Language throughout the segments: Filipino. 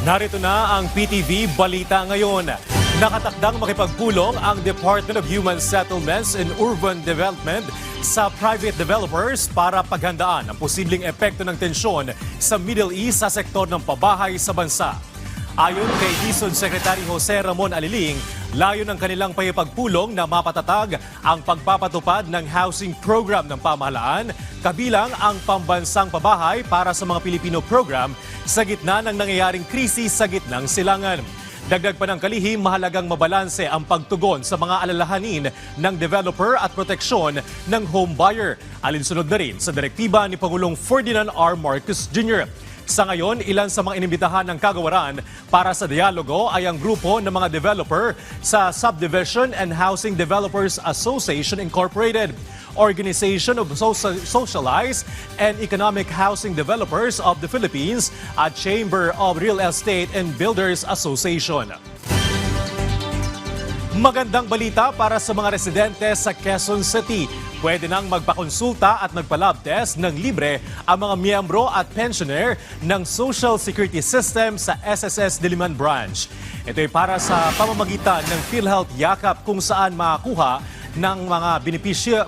Narito na ang PTV Balita ngayon. Nakatakdang makipagpulong ang Department of Human Settlements and Urban Development sa private developers para paghandaan ang posibleng epekto ng tensyon sa Middle East sa sektor ng pabahay sa bansa. Ayon kay DSUD Secretary Jose Ramon Aliling, layo ng kanilang payapagpulong na mapatatag ang pagpapatupad ng housing program ng pamahalaan, kabilang ang pambansang pabahay para sa mga Pilipino program sa gitna ng nangyayaring krisis sa gitnang silangan. Dagdag pa ng kalihim, mahalagang mabalanse ang pagtugon sa mga alalahanin ng developer at proteksyon ng home buyer. Alinsunod na rin sa direktiba ni Pangulong Ferdinand R. Marcos Jr. Sa ngayon, ilan sa mga inimbitahan ng kagawaran para sa dialogo ay ang grupo ng mga developer sa Subdivision and Housing Developers Association Incorporated, Organization of Socialized and Economic Housing Developers of the Philippines at Chamber of Real Estate and Builders Association. Magandang balita para sa mga residente sa Quezon City. Pwede nang magpakonsulta at magpa-lab test ng libre ang mga miyembro at pensioner ng Social Security System sa SSS Diliman Branch. Ito ay para sa pamamagitan ng PhilHealth Yakap kung saan makakuha ng mga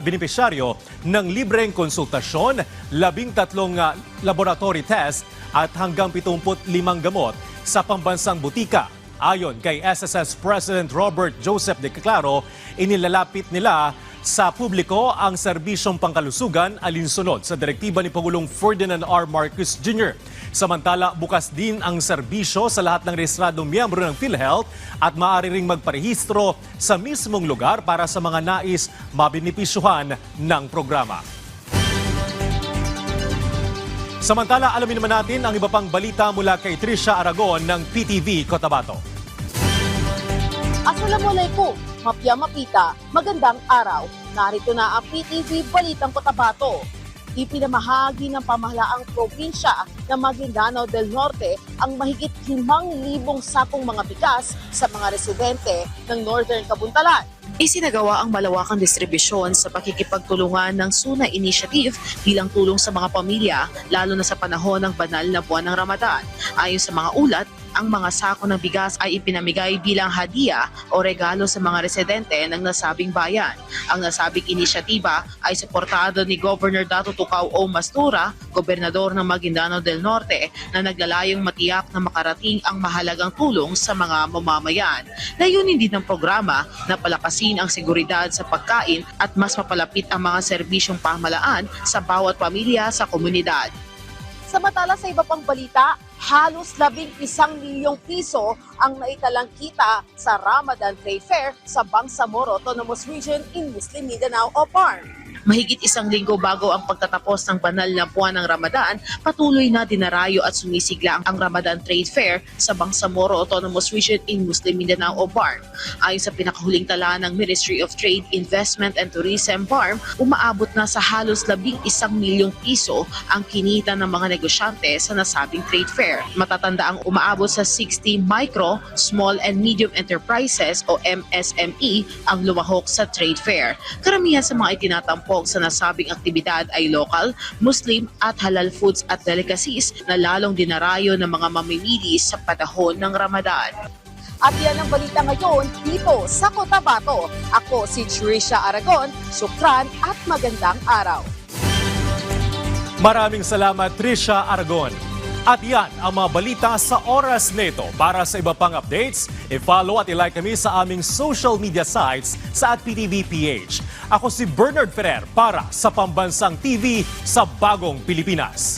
benepisyaryo ng libreng konsultasyon, 13 laboratory test at hanggang 75 gamot sa pambansang butika. Ayon kay SSS President Robert Joseph De Claro, inilalapit nila sa publiko ang serbisyong pangkalusugan alinsunod sa direktiba ni Pangulong Ferdinand R. Marcos Jr. Samantala, bukas din ang serbisyo sa lahat ng rehistradong miyembro ng PhilHealth at maaari ring magparehistro sa mismong lugar para sa mga nais mabinipisyuhan ng programa. Samantala, alamin naman natin ang iba pang balita mula kay Trisha Aragon ng PTV Cotabato. Assalamualaikum, Mapya Mapita, magandang araw. Narito na ang PTV Balitang Cotabato. Ipinamahagi ng pamahalaang probinsya ng Maguindanao del Norte ang mahigit 5,000 sakong mga bigas sa mga residente ng Northern Kabuntalan. Isinagawa ang malawakang distribusyon sa pakikipagtulungan ng Suna Initiative bilang tulong sa mga pamilya, lalo na sa panahon ng banal na buwan ng Ramadan. Ayon sa mga ulat, ang mga sako ng bigas ay ipinamigay bilang hadiah o regalo sa mga residente ng nasabing bayan. Ang nasabing inisyatiba ay suportado ni Governor Dato Tucao O. Mastura, Gobernador ng Maguindanao del Norte, na naglalayong matiyak na makarating ang mahalagang tulong sa mga mamamayan. Layunin din ng programa na palakasin ang seguridad sa pagkain at mas mapalapit ang mga serbisyong pamahalaan sa bawat pamilya sa komunidad. Samantala sa iba pang balita, halos 11 milyong piso ang naitalang kita sa Ramadan Trade Fair sa Bangsamoro Autonomous Region in Muslim Mindanao o PARM. Mahigit isang linggo bago ang pagtatapos ng banal na buwan ng Ramadan, patuloy na dinarayo at sumisigla ang Ramadan Trade Fair sa Bangsamoro Autonomous Region in Muslim Mindanao o BARM. Ayon sa pinakahuling tala ng Ministry of Trade, Investment and Tourism BARM, umaabot na sa halos 11 milyong piso ang kinita ng mga negosyante sa nasabing trade fair. Matatanda ang umaabot sa 60 micro, small and medium enterprises o MSME ang lumahok sa trade fair. Karamihan sa mga itinatampo sa nasabing aktibidad ay local, Muslim at halal foods at delicacies na lalong dinarayo ng mga mamimili sa panahon ng Ramadan. At yan ang balita ngayon dito sa Cotabato. Ako si Trisha Aragon, sukran at magandang araw. Maraming salamat, Trisha Aragon. At yan ang mga balita sa oras nito. Para sa iba pang updates, i-follow at i-like kami sa aming social media sites sa @PTVPH. Ako si Bernard Ferrer para sa Pambansang TV sa Bagong Pilipinas.